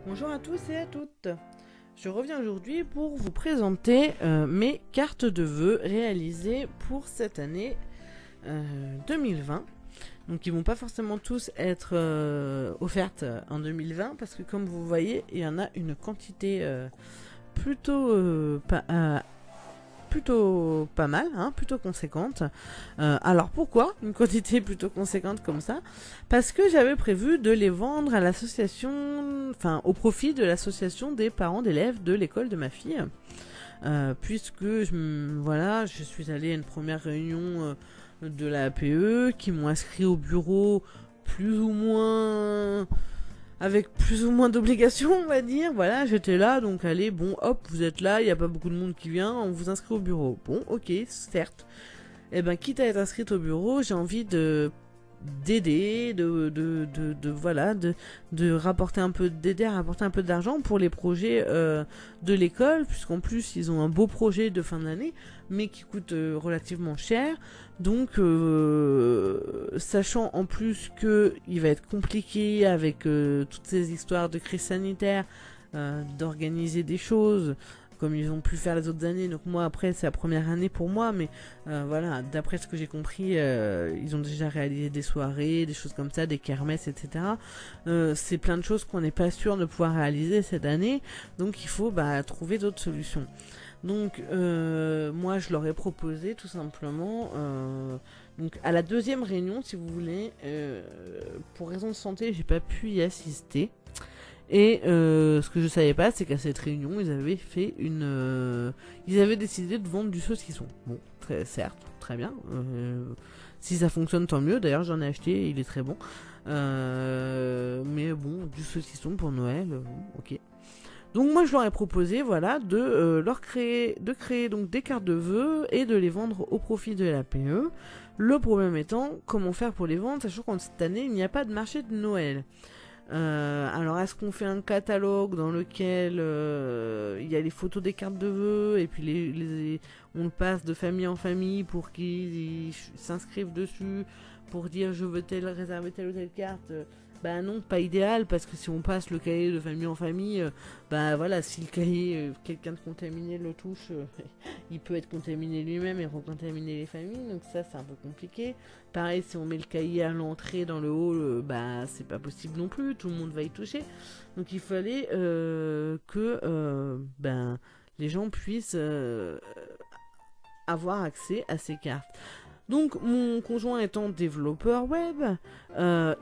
Bonjour à tous et à toutes. Je reviens aujourd'hui pour vous présenter mes cartes de vœux réalisées pour cette année 2020. Donc ils vont pas forcément tous être offertes en 2020 parce que comme vous voyez, il y en a une quantité plutôt pas mal, hein, plutôt conséquente. Alors pourquoi une quantité plutôt conséquente comme ça? Parce que j'avais prévu de les vendre à l'association, enfin au profit de l'association des parents d'élèves de l'école de ma fille. Puisque je suis allée à une première réunion de la APE qui m'ont inscrit au bureau plus ou moins avec plus ou moins d'obligations, on va dire. Voilà, j'étais là, donc allez, bon, hop, vous êtes là, il n'y a pas beaucoup de monde qui vient, on vous inscrit au bureau. Bon, ok, certes. Eh ben, quitte à être inscrite au bureau, j'ai envie d'aider, de rapporter un peu d'aider à rapporter un peu d'argent pour les projets de l'école, puisqu'en plus ils ont un beau projet de fin d'année, mais qui coûte relativement cher. Donc sachant en plus que il va être compliqué avec toutes ces histoires de crise sanitaire, d'organiser des choses comme ils ont pu faire les autres années. Donc moi après c'est la première année pour moi, mais voilà, d'après ce que j'ai compris, ils ont déjà réalisé des soirées, des choses comme ça, des kermesses, etc. C'est plein de choses qu'on n'est pas sûr de pouvoir réaliser cette année, donc il faut trouver d'autres solutions. Donc moi je leur ai proposé tout simplement, donc à la deuxième réunion si vous voulez, pour raison de santé j'ai pas pu y assister. Et ce que je savais pas, c'est qu'à cette réunion, ils avaient fait ils avaient décidé de vendre du saucisson. Bon, certes, très bien. Si ça fonctionne, tant mieux. D'ailleurs, j'en ai acheté, il est très bon. Mais bon, du saucisson pour Noël, ok. Donc moi, je leur ai proposé, voilà, de créer donc des cartes de vœux et de les vendre au profit de la l'APE. Le problème étant, comment faire pour les vendre, sachant qu'en cette année, il n'y a pas de marché de Noël. Alors est-ce qu'on fait un catalogue dans lequel il y a les photos des cartes de vœux et puis on le passe de famille en famille pour qu'ils s'inscrivent dessus pour dire je veux réserver telle ou telle carte? Bah non, pas idéal, parce que si on passe le cahier de famille en famille, voilà, si le cahier, quelqu'un de contaminé le touche, il peut être contaminé lui-même et recontaminer les familles, donc ça c'est un peu compliqué. Pareil, si on met le cahier à l'entrée dans le hall, c'est pas possible non plus, tout le monde va y toucher. Donc il fallait que les gens puissent avoir accès à ces cartes. Donc mon conjoint étant développeur web,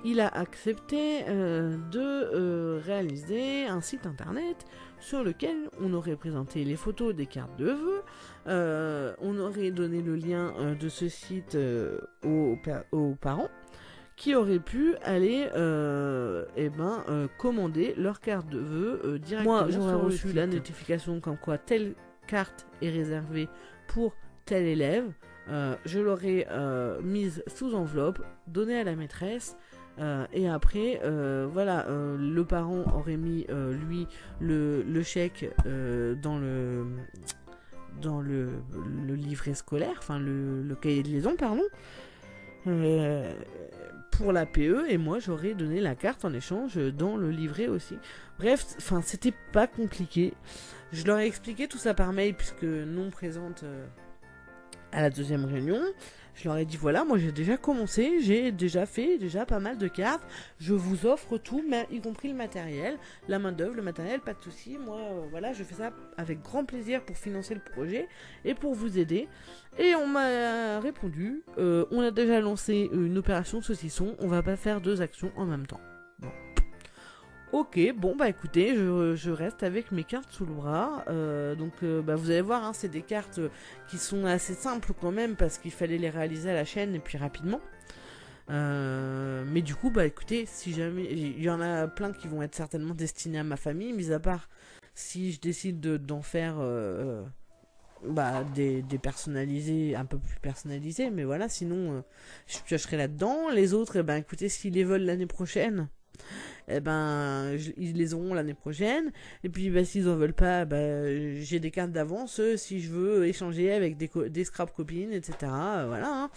il a accepté de réaliser un site internet sur lequel on aurait présenté les photos des cartes de vœux, on aurait donné le lien de ce site aux parents qui auraient pu aller commander leur carte de vœux directement. Moi j'aurais reçu la notification comme quoi telle carte est réservée pour tel élève. Je l'aurais mise sous enveloppe, donnée à la maîtresse, et après, le parent aurait mis lui le chèque dans le livret scolaire, enfin le cahier de liaison, pardon, pour la PE, et moi j'aurais donné la carte en échange dans le livret aussi. Bref, enfin c'était pas compliqué. Je leur ai expliqué tout ça par mail puisque non présente à la deuxième réunion. Je leur ai dit voilà, moi j'ai déjà commencé, j'ai déjà fait pas mal de cartes, je vous offre tout, mais y compris le matériel, la main d'œuvre, le matériel, pas de souci. Moi voilà, je fais ça avec grand plaisir pour financer le projet et pour vous aider. Et on m'a répondu on a déjà lancé une opération saucisson, on va pas faire deux actions en même temps. Bon. Ok, bon écoutez, je reste avec mes cartes sous le bras, vous allez voir, hein, c'est des cartes qui sont assez simples quand même parce qu'il fallait les réaliser à la chaîne et puis rapidement. Mais du coup, écoutez, si jamais, il y en a plein qui vont être certainement destinés à ma famille, mis à part si je décide d'en faire des personnalisés, un peu plus personnalisés, mais voilà, sinon je piocherai là-dedans. Les autres, écoutez, s'ils les veulent l'année prochaine, ils les auront l'année prochaine. Et puis s'ils en veulent pas, j'ai des cartes d'avance si je veux échanger avec des scrap copines, etc. Voilà, hein.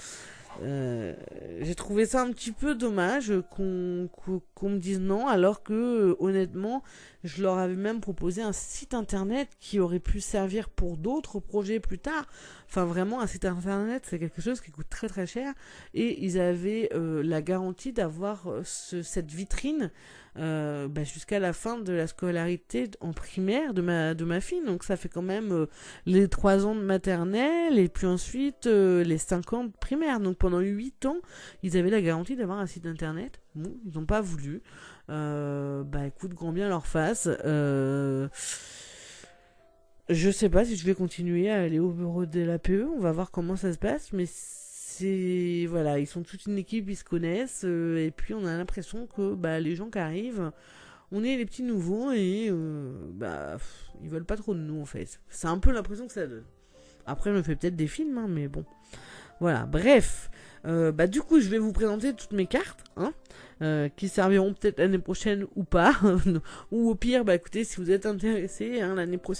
J'ai trouvé ça un petit peu dommage qu'on me dise non, alors que honnêtement Je leur avais même proposé un site internet qui aurait pu servir pour d'autres projets plus tard. Enfin, vraiment, un site internet, c'est quelque chose qui coûte très très cher. Et ils avaient la garantie d'avoir cette vitrine jusqu'à la fin de la scolarité en primaire de ma fille. Donc ça fait quand même les 3 ans de maternelle et puis ensuite les 5 ans de primaire. Donc pendant 8 ans, ils avaient la garantie d'avoir un site internet. Bon, ils n'ont pas voulu. Écoute, grand bien leur face. Je sais pas si je vais continuer à aller au bureau de l'APE. On va voir comment ça se passe. Mais c'est... Voilà, ils sont toute une équipe, ils se connaissent. Et puis on a l'impression que les gens qui arrivent, on est les petits nouveaux et ils veulent pas trop de nous en fait. C'est un peu l'impression que ça donne. Après, je me fais peut-être des films, hein, mais bon. Voilà, bref. Du coup, je vais vous présenter toutes mes cartes, hein, qui serviront peut-être l'année prochaine ou pas. Ou au pire, écoutez, si vous êtes intéressé, hein,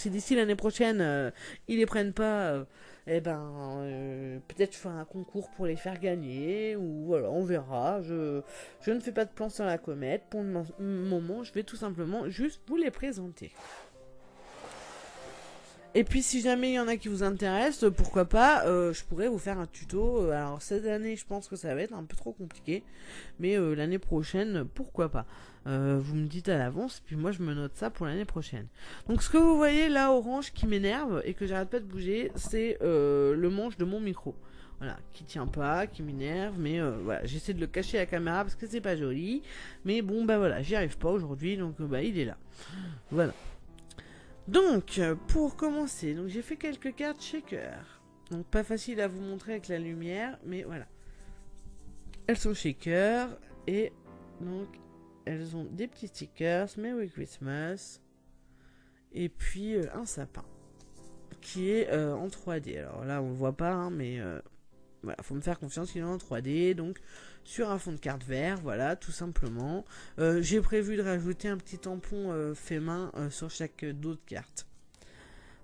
d'ici l'année prochaine, ils les prennent pas, peut-être je ferai un concours pour les faire gagner, ou voilà, on verra. Je ne fais pas de plan sur la comète. Pour le moment, je vais tout simplement juste vous les présenter. Et puis si jamais il y en a qui vous intéressent, pourquoi pas, je pourrais vous faire un tuto. Alors cette année, je pense que ça va être un peu trop compliqué, mais l'année prochaine, pourquoi pas. Vous me dites à l'avance, puis moi je me note ça pour l'année prochaine. Donc ce que vous voyez là orange qui m'énerve et que j'arrête pas de bouger, c'est le manche de mon micro. Voilà, qui tient pas, qui m'énerve, mais voilà, j'essaie de le cacher à la caméra parce que c'est pas joli. Mais bon, voilà, j'y arrive pas aujourd'hui, donc il est là. Voilà. Donc, pour commencer, donc j'ai fait quelques cartes shaker. Donc pas facile à vous montrer avec la lumière, mais voilà. Elles sont shaker et donc elles ont des petits stickers, Merry Christmas et puis un sapin qui est en 3D. Alors là on le voit pas, hein, mais voilà, faut me faire confiance, il est en 3D, donc sur un fond de carte vert, voilà, tout simplement. J'ai prévu de rajouter un petit tampon fait main sur chaque dos de carte.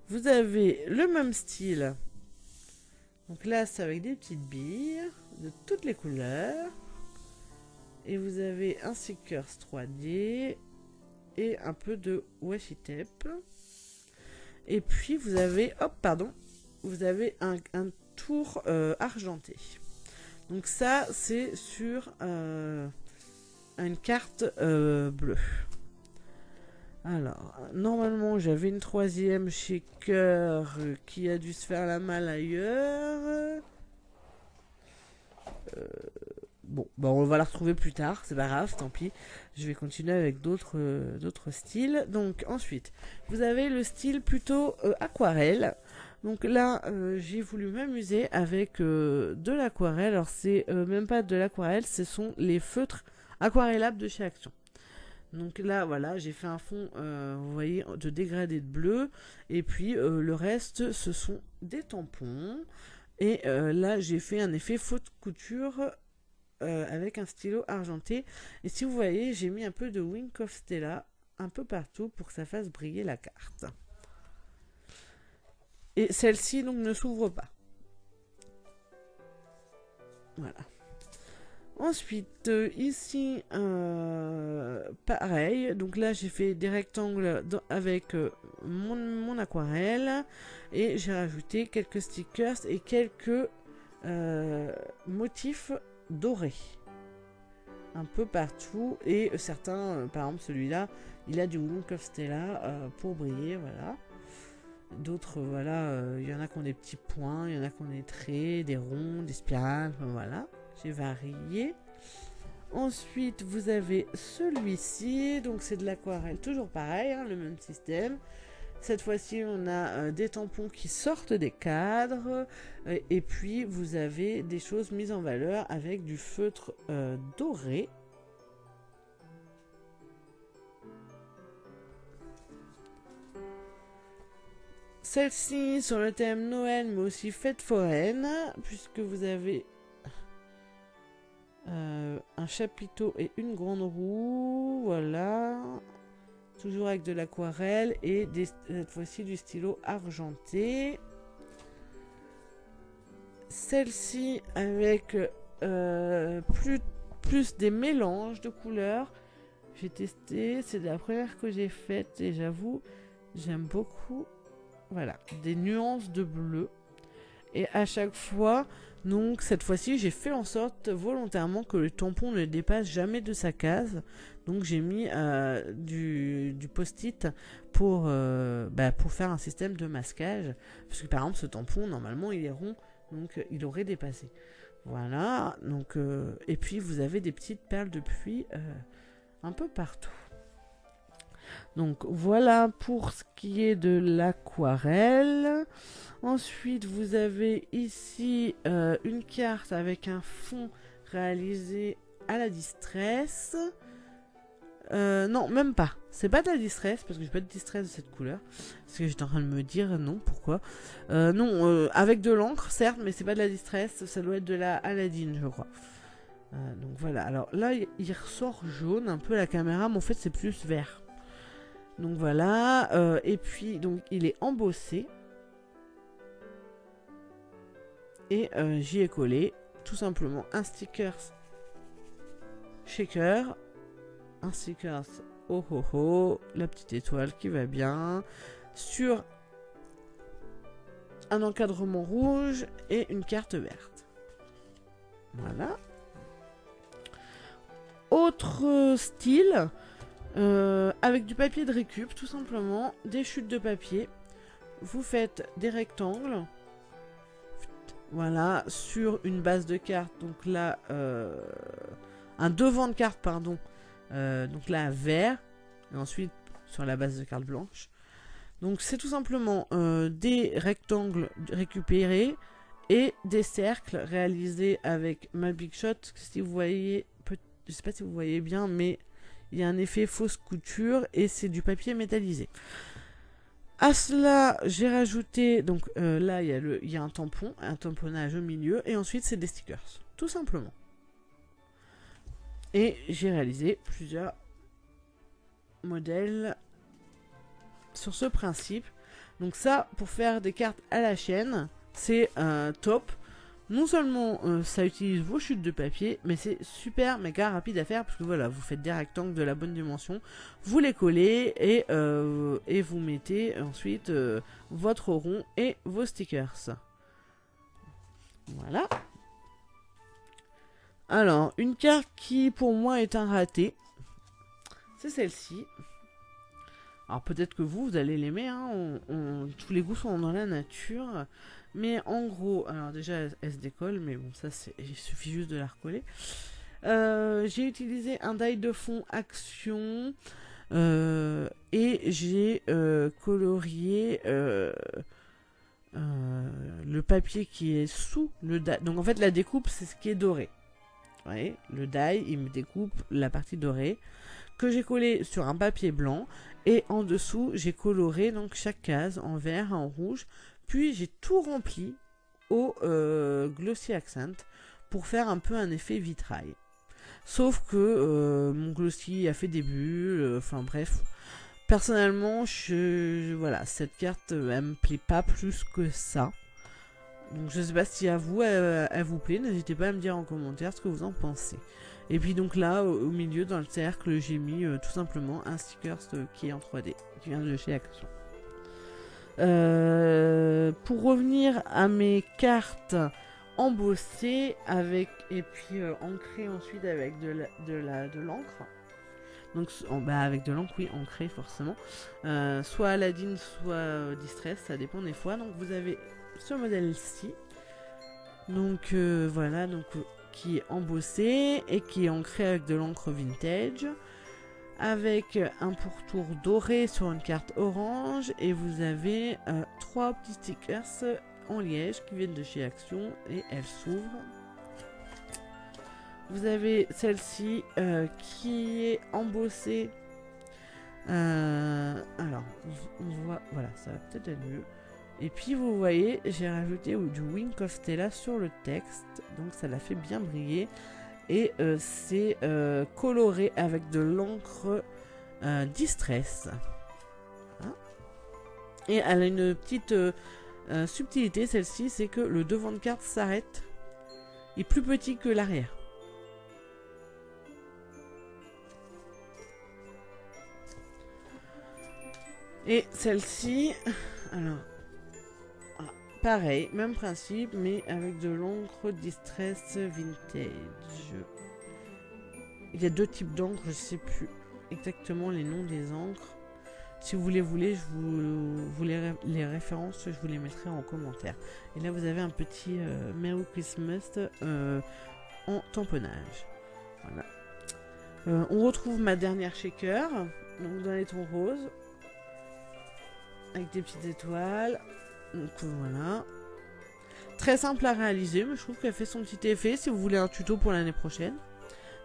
Vous avez le même style. Donc là, c'est avec des petites billes de toutes les couleurs. Et vous avez un stickers 3D et un peu de washi tape. Et puis vous avez, vous avez un tour argenté. Donc ça, c'est sur une carte bleue. Alors, normalement, j'avais une 3e shaker qui a dû se faire la malle ailleurs. On va la retrouver plus tard, c'est pas grave, tant pis. Je vais continuer avec d'autres styles. Donc, ensuite, vous avez le style plutôt aquarelle. Donc là, j'ai voulu m'amuser avec de l'aquarelle. Alors, c'est même pas de l'aquarelle, ce sont les feutres aquarellables de chez Action. Donc là, voilà, j'ai fait un fond, vous voyez, de dégradé de bleu. Et puis, le reste, ce sont des tampons. Et là, j'ai fait un effet faute couture avec un stylo argenté. Et si vous voyez, j'ai mis un peu de Wink of Stella un peu partout pour que ça fasse briller la carte. Et celle-ci, donc, ne s'ouvre pas. Voilà. Ensuite, ici, pareil. Donc là, j'ai fait des rectangles avec mon aquarelle. Et j'ai rajouté quelques stickers et quelques motifs dorés. Un peu partout. Et certains, par exemple celui-là, il a du Wink of Stella pour briller, voilà. D'autres, voilà, il y en a qui ont des petits points, il y en a qui ont des traits, des ronds, des spirales, voilà. J'ai varié. Ensuite, vous avez celui-ci, donc c'est de l'aquarelle, toujours pareil, hein, le même système. Cette fois-ci, on a des tampons qui sortent des cadres, et puis vous avez des choses mises en valeur avec du feutre doré. Celle-ci sur le thème Noël, mais aussi fête foraine, puisque vous avez un chapiteau et une grande roue, voilà. Toujours avec de l'aquarelle et cette fois-ci du stylo argenté. Celle-ci avec plus des mélanges de couleurs. J'ai testé, c'est la première que j'ai faite et j'avoue, j'aime beaucoup. Voilà, des nuances de bleu. Et à chaque fois, donc cette fois-ci, j'ai fait en sorte volontairement que le tampon ne dépasse jamais de sa case. Donc j'ai mis du post-it pour faire un système de masquage. Parce que par exemple, ce tampon, normalement, il est rond, donc il aurait dépassé. Voilà, donc et puis vous avez des petites perles de pluie un peu partout. Donc voilà pour ce qui est de l'aquarelle. Ensuite, vous avez ici une carte avec un fond réalisé à la distress. Non, même pas. C'est pas de la distress, parce que j'ai pas de distress de cette couleur. Parce que j'étais en train de me dire non, pourquoi. Non, avec de l'encre, certes, mais c'est pas de la distress. Ça doit être de la Aladdin, je crois. Donc voilà. Alors là, il ressort jaune un peu la caméra, mais en fait, c'est plus vert. Donc voilà. Et puis, donc, il est embossé. Et j'y ai collé tout simplement un sticker shaker, un sticker oh oh oh, la petite étoile qui va bien, sur un encadrement rouge et une carte verte. Voilà. Autre style, avec du papier de récup, tout simplement, des chutes de papier. Vous faites des rectangles. Voilà, sur une base de carte, donc là, un devant de carte, pardon, donc là, vert, et ensuite sur la base de carte blanche. Donc c'est tout simplement des rectangles récupérés et des cercles réalisés avec ma Big Shot. Si vous voyez, je sais pas si vous voyez bien, mais il y a un effet fausse couture et c'est du papier métallisé. À cela, j'ai rajouté, donc là, il y a un tampon, un tamponnage au milieu, et ensuite, c'est des stickers, tout simplement. Et j'ai réalisé plusieurs modèles sur ce principe. Donc ça, pour faire des cartes à la chaîne, c'est top. Non seulement ça utilise vos chutes de papier, mais c'est super méga rapide à faire parce que voilà, vous faites des rectangles de la bonne dimension, vous les collez et vous mettez ensuite votre rond et vos stickers. Voilà. Alors, une carte qui pour moi est un raté, c'est celle-ci. Alors peut-être que vous allez l'aimer, hein, tous les goûts sont dans la nature. Mais en gros, alors déjà elle se décolle, mais bon ça il suffit juste de la recoller. J'ai utilisé un die de fond Action et j'ai colorié le papier qui est sous le die. Donc en fait la découpe c'est ce qui est doré. Vous voyez, le die il me découpe la partie dorée que j'ai collé sur un papier blanc et en dessous j'ai coloré donc chaque case en vert, en rouge. Puis j'ai tout rempli au Glossy Accent pour faire un peu un effet vitrail. Sauf que mon Glossy a fait des bulles, enfin bref. Personnellement, voilà, cette carte elle me plaît pas plus que ça. Donc je sais pas si à vous elle vous plaît, n'hésitez pas à me dire en commentaire ce que vous en pensez. Et puis donc là, au milieu dans le cercle, j'ai mis tout simplement un sticker qui est en 3D, qui vient de chez Action. Pour revenir à mes cartes embossées avec et puis ancrées ensuite avec de l'encre. Donc avec de l'encre, oui, ancrée forcément. Soit Aladdin, soit Distress, ça dépend des fois. Donc vous avez ce modèle-ci. Donc voilà, donc qui est embossé et qui est ancré avec de l'encre vintage. Avec un pourtour doré sur une carte orange et vous avez 3 petits stickers en liège qui viennent de chez Action et elles s'ouvrent. Vous avez celle-ci qui est embossée. Alors, on voit, voilà, ça va peut-être être mieux. Et puis vous voyez, j'ai rajouté du Wink of Stella sur le texte, donc ça l'a fait bien briller. Et c'est coloré avec de l'encre Distress. Hein, et elle a une petite subtilité, celle-ci, c'est que le devant de carte s'arrête. Il est plus petit que l'arrière. Et celle-ci, alors, ah, pareil, même principe, mais avec de l'encre Distress Vintage. Il y a deux types d'encre, je sais plus exactement les noms des encres. Si vous les voulez, les références, je vous les mettrai en commentaire. Et là, vous avez un petit Merry Christmas en tamponnage. Voilà. On retrouve ma dernière shaker, donc dans les tons roses, avec des petites étoiles. Donc voilà. Très simple à réaliser, mais je trouve qu'elle fait son petit effet. Si vous voulez un tuto pour l'année prochaine,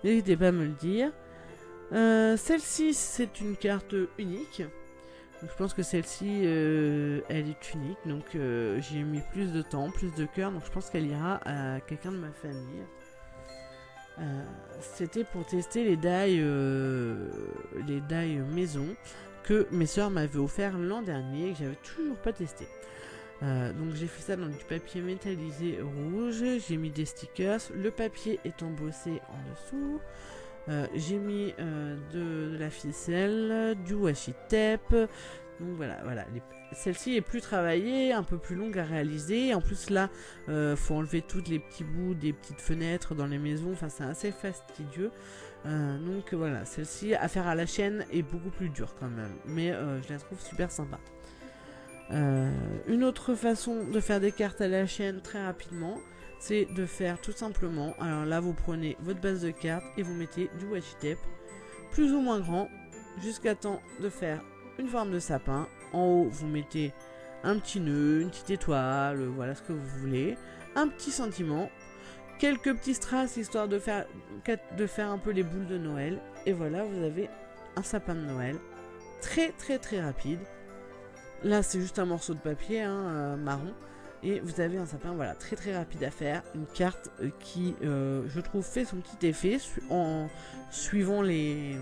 n'hésitez pas à me le dire. Celle-ci, c'est une carte unique. Donc, je pense que celle-ci, elle est unique. Donc j'ai mis plus de temps, plus de cœur. Donc je pense qu'elle ira à quelqu'un de ma famille. C'était pour tester les die maison que mes soeurs m'avaient offert l'an dernier et que j'avais toujours pas testé. Donc j'ai fait ça dans du papier métallisé rouge. J'ai mis des stickers. Le papier est embossé en dessous. J'ai mis de la ficelle, du washi tape. Donc voilà. Celle-ci est plus travaillée, un peu plus longue à réaliser. En plus là, faut enlever tous les petits bouts des petites fenêtres dans les maisons. Enfin, c'est assez fastidieux. Donc voilà, celle-ci à faire à la chaîne est beaucoup plus dure quand même. Mais je la trouve super sympa. Une autre façon de faire des cartes à la chaîne très rapidement, c'est de faire tout simplement, alors là vous prenez votre base de cartes et vous mettez du washi tape plus ou moins grand jusqu'à temps de faire une forme de sapin. En haut vous mettez un petit nœud, une petite étoile, voilà ce que vous voulez, un petit sentiment, quelques petits strass histoire de faire un peu les boules de Noël, et voilà, vous avez un sapin de Noël très rapide. Là c'est juste un morceau de papier marron. Et vous avez un sapin, voilà, très rapide à faire. Une carte qui, je trouve, fait son petit effet en suivant les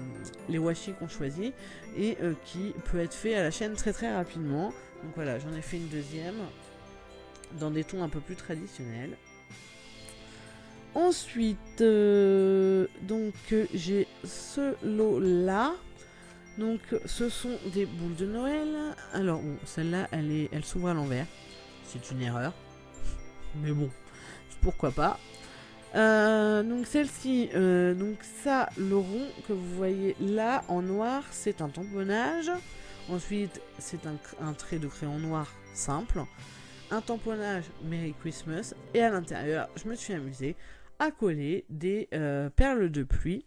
washi qu'on choisit. Et qui peut être fait à la chaîne très rapidement. Donc voilà, j'en ai fait une deuxième. Dans des tons un peu plus traditionnels. Ensuite, donc j'ai ce lot-là. Donc ce sont des boules de Noël. Alors bon, celle-là, elle s'ouvre à l'envers. C'est une erreur. Mais bon, pourquoi pas. Donc celle-ci, donc ça, le rond que vous voyez là en noir, c'est un tamponnage. Ensuite, c'est un trait de crayon noir simple. Un tamponnage Merry Christmas. Et à l'intérieur, je me suis amusée à coller des perles de pluie.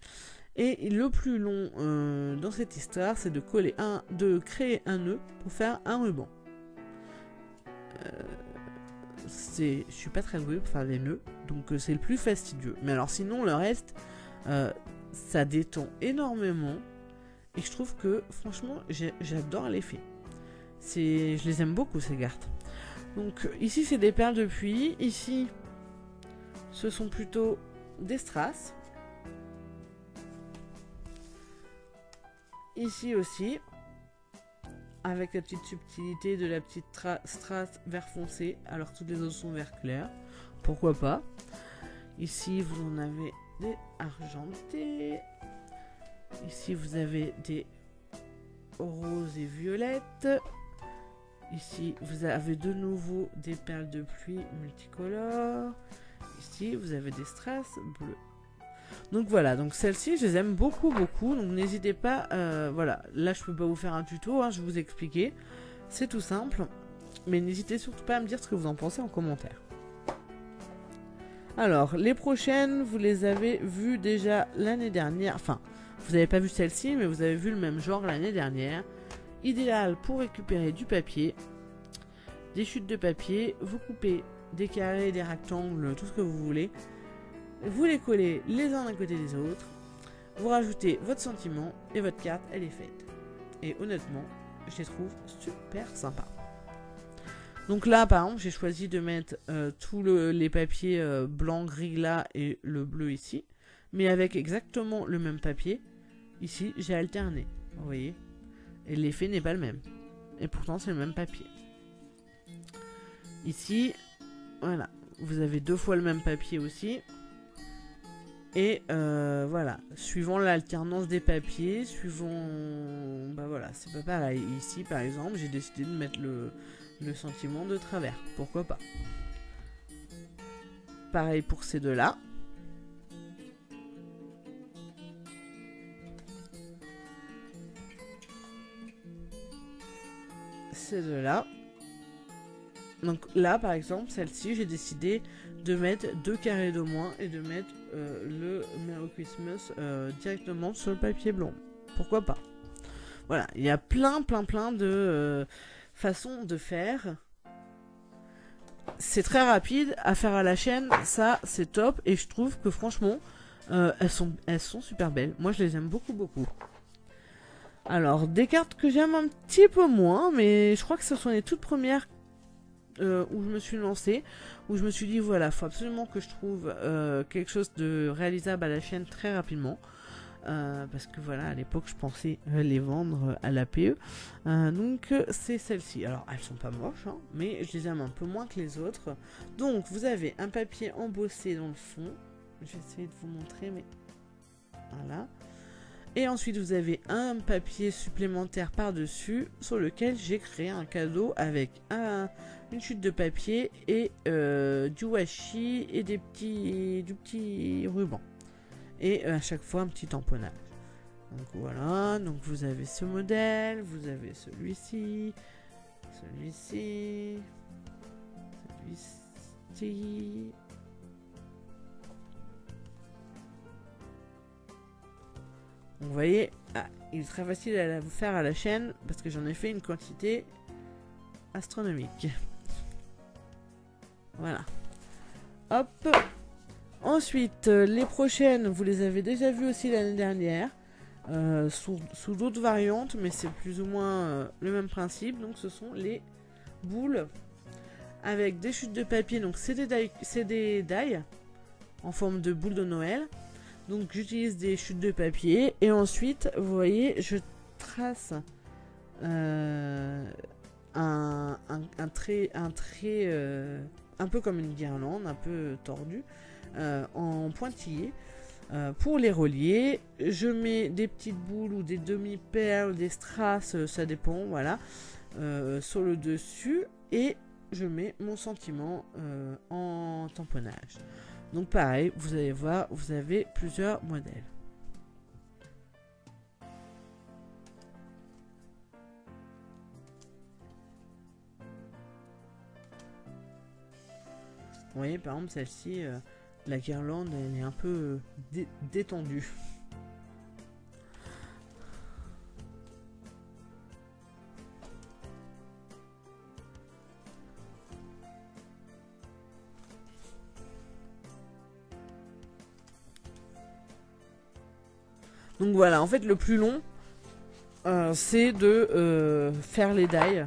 Et le plus long dans cette histoire, c'est de créer un nœud pour faire un ruban. Je suis pas très douée pour faire des nœuds, donc c'est le plus fastidieux. Mais alors sinon le reste, ça détend énormément et je trouve que franchement j'adore l'effet. Je les aime beaucoup ces cartes. Donc ici c'est des perles de pluie, ici ce sont plutôt des strass. Ici aussi, avec la petite subtilité de la petite strass vert foncé, alors que toutes les autres sont vert clair. Pourquoi pas. Ici, vous en avez des argentés. Ici, vous avez des roses et violettes. Ici, vous avez de nouveau des perles de pluie multicolores. Ici, vous avez des strass bleus. Donc voilà, donc celles-ci, je les aime beaucoup. Donc n'hésitez pas, voilà, là je peux pas vous faire un tuto, je vais vous expliquer. C'est tout simple, mais n'hésitez surtout pas à me dire ce que vous en pensez en commentaire. Alors, les prochaines, vous les avez vues déjà l'année dernière. Enfin, vous n'avez pas vu celle-ci, mais vous avez vu le même genre l'année dernière. Idéal pour récupérer du papier, des chutes de papier, vous coupez des carrés, des rectangles, tout ce que vous voulez. Vous les collez les uns à côté des autres. Vous rajoutez votre sentiment et votre carte, elle est faite. Et honnêtement, je les trouve super sympas. Donc là, par exemple, j'ai choisi de mettre tous les papiers blanc, gris là et le bleu ici. Mais avec exactement le même papier. Ici, j'ai alterné. Vous voyez? Et l'effet n'est pas le même. Et pourtant, c'est le même papier. Ici, voilà. Vous avez 2 fois le même papier aussi. Et voilà, suivant l'alternance des papiers, suivant... Bah voilà, c'est pas pareil. Ici, par exemple, j'ai décidé de mettre le sentiment de travers. Pourquoi pas. Pareil pour ces deux-là. Ces deux-là. Donc là, par exemple, celle-ci, j'ai décidé de mettre 2 carrés de moins et de mettre le Merry Christmas directement sur le papier blanc. Pourquoi pas. Voilà, il y a plein de façons de faire. C'est très rapide à faire à la chaîne, ça c'est top. Et je trouve que franchement, elles sont super belles. Moi je les aime beaucoup. Alors, des cartes que j'aime un petit peu moins, mais je crois que ce sont les toutes premières où je me suis lancée, où je me suis dit voilà, faut absolument que je trouve quelque chose de réalisable à la chaîne très rapidement. Parce que voilà, à l'époque je pensais les vendre à l'APE. Donc c'est celle-ci. Alors elles sont pas moches, hein, mais je les aime un peu moins que les autres. Donc vous avez un papier embossé dans le fond. Je vais essayer de vous montrer, mais voilà. Et ensuite vous avez un papier supplémentaire par-dessus sur lequel j'ai créé un cadeau avec une chute de papier et du washi et du petit ruban. Et à chaque fois un petit tamponnage. Donc voilà, donc vous avez ce modèle, vous avez celui-ci, celui-ci. Vous voyez, il est très facile à vous faire à la chaîne parce que j'en ai fait une quantité astronomique. Voilà. Hop. Ensuite, les prochaines, vous les avez déjà vues aussi l'année dernière, sous d'autres variantes, mais c'est plus ou moins le même principe. Donc ce sont les boules avec des chutes de papier. Donc c'est des die en forme de boule de Noël. Donc j'utilise des chutes de papier et ensuite, vous voyez, je trace un trait un peu comme une guirlande, un peu tordu, en pointillé. Pour les relier, je mets des petites boules ou des demi-perles, des strass, ça dépend, voilà, sur le dessus et je mets mon sentiment en tamponnage. Donc pareil, vous allez voir, vous avez plusieurs modèles. Vous voyez, par exemple, celle-ci, la guirlande, elle est un peu détendue. Donc voilà, en fait, le plus long, c'est de faire les die,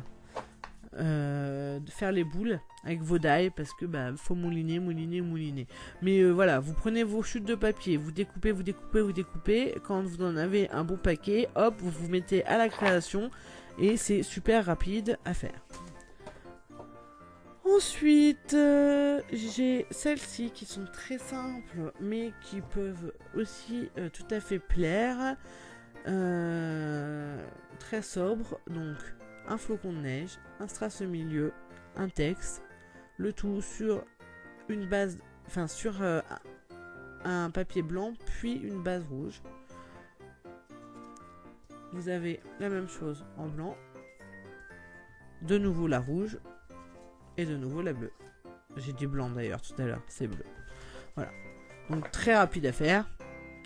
de faire les boules avec vos die, parce que bah faut mouliner. Mais voilà, vous prenez vos chutes de papier, vous découpez. Quand vous en avez un bon paquet, hop, vous vous mettez à la création et c'est super rapide à faire. Ensuite, j'ai celles-ci qui sont très simples, mais qui peuvent aussi tout à fait plaire. Très sobre, donc un flocon de neige, un strass au milieu, un texte, le tout sur une base, enfin sur un papier blanc, puis une base rouge. Vous avez la même chose en blanc, de nouveau la rouge, et de nouveau la bleue. J'ai dit blanc d'ailleurs tout à l'heure, c'est bleu. Voilà. Donc très rapide à faire,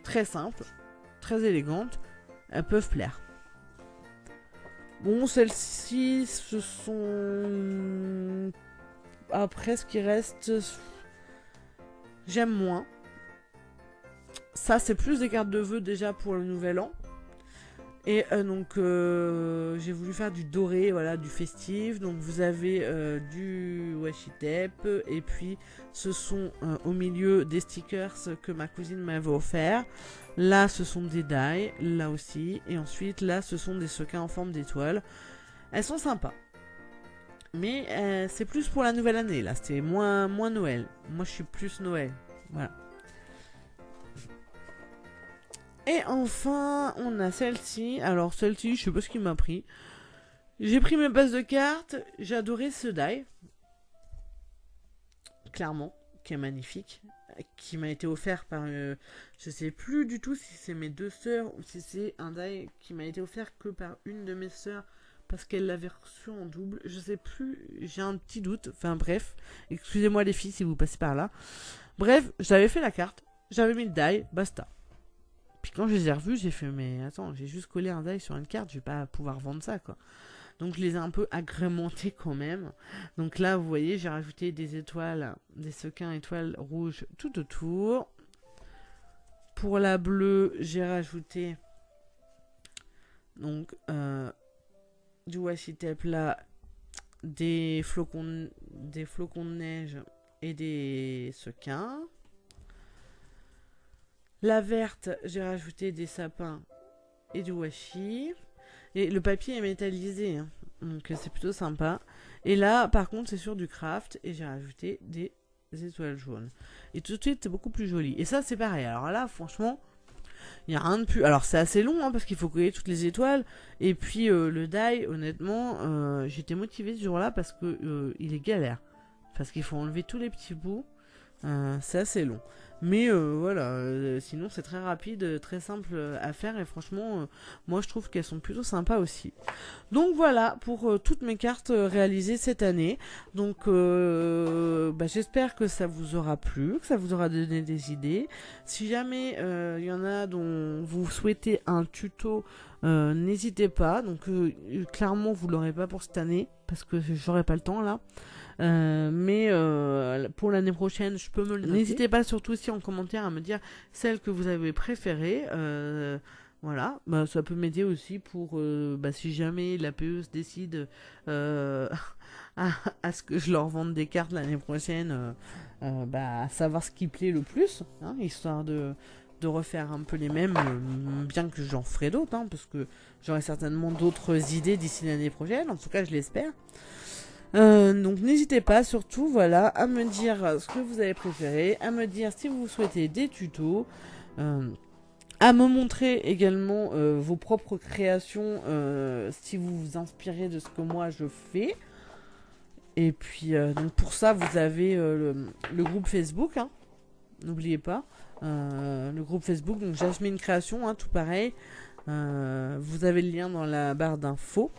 très simple, très élégante. Elles peuvent plaire. Bon, celles-ci, ce sont... Après, ce qui reste... J'aime moins. Ça, c'est plus des cartes de vœux déjà pour le nouvel an. Et donc j'ai voulu faire du doré, voilà, du festif. Donc vous avez du washi tape et puis ce sont au milieu des stickers que ma cousine m'avait offert. Là ce sont des die, là aussi, et ensuite là ce sont des sequins en forme d'étoile. Elles sont sympas, mais c'est plus pour la nouvelle année. Là c'est moins Noël. Moi je suis plus Noël, voilà. Et enfin, on a celle-ci. Alors celle-ci, je sais pas ce qu'il m'a pris. J'ai pris mes bases de cartes. J'ai adoré ce die. Clairement, qui est magnifique. Qui m'a été offert par... je sais plus du tout si c'est mes deux sœurs ou si c'est un die qui m'a été offert que par une de mes sœurs. Parce qu'elle l'avait reçu en double. Je sais plus, j'ai un petit doute. Enfin bref, excusez-moi les filles si vous passez par là. Bref, j'avais fait la carte. J'avais mis le die, basta. Puis quand je les ai revus, j'ai fait, mais attends, j'ai juste collé un die sur une carte, je vais pas pouvoir vendre ça, quoi. Donc je les ai un peu agrémentés quand même. Donc là, vous voyez, j'ai rajouté des étoiles, des sequins étoiles rouges tout autour. Pour la bleue, j'ai rajouté donc du washi tape là, des flocons de neige et des sequins. La verte, j'ai rajouté des sapins et du washi. Et le papier est métallisé, hein, donc c'est plutôt sympa. Et là, par contre, c'est sur du craft et j'ai rajouté des étoiles jaunes. Et tout de suite, c'est beaucoup plus joli. Et ça, c'est pareil. Alors là, franchement, il n'y a rien de plus. Alors c'est assez long, hein, parce qu'il faut coller toutes les étoiles. Et puis le die, honnêtement, j'étais motivée ce jour-là parce que il est galère. Parce qu'il faut enlever tous les petits bouts. C'est assez long. Mais voilà, sinon c'est très rapide, très simple à faire et franchement, moi je trouve qu'elles sont plutôt sympas aussi. Donc voilà pour toutes mes cartes réalisées cette année. Donc j'espère que ça vous aura plu, que ça vous aura donné des idées. Si jamais il y en a dont vous souhaitez un tuto, n'hésitez pas. Donc clairement vous l'aurez pas pour cette année parce que j'aurai pas le temps là. Mais pour l'année prochaine, je peux me le noter. N'hésitez pas surtout aussi en commentaire à me dire celle que vous avez préférée. Voilà, ça peut m'aider aussi pour si jamais la PE décide à ce que je leur vende des cartes l'année prochaine, à savoir ce qui plaît le plus, hein, histoire de refaire un peu les mêmes, bien que j'en ferai d'autres, hein, parce que j'aurai certainement d'autres idées d'ici l'année prochaine, en tout cas je l'espère. Donc n'hésitez pas surtout voilà à me dire ce que vous avez préféré, à me dire si vous souhaitez des tutos, à me montrer également vos propres créations si vous vous inspirez de ce que moi je fais. Et puis donc pour ça vous avez le groupe Facebook, hein, n'oubliez pas le groupe Facebook, donc Jasmine Création, hein, tout pareil, vous avez le lien dans la barre d'infos.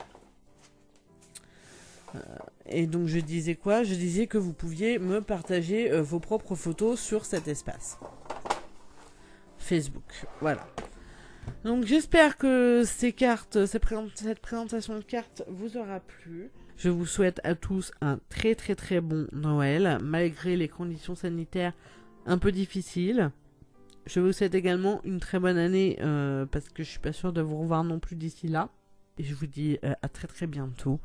Et donc je disais quoi? Je disais que vous pouviez me partager vos propres photos sur cet espace Facebook. Voilà. Donc j'espère que ces cartes, cette présentation de cartes vous aura plu. Je vous souhaite à tous un très très très bon Noël, malgré les conditions sanitaires un peu difficiles. Je vous souhaite également une très bonne année, parce que je suis pas sûre de vous revoir non plus d'ici là. Et je vous dis à très très bientôt.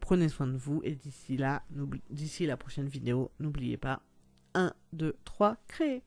Prenez soin de vous. Et d'ici là, d'ici la prochaine vidéo, n'oubliez pas 1, 2, 3, créer.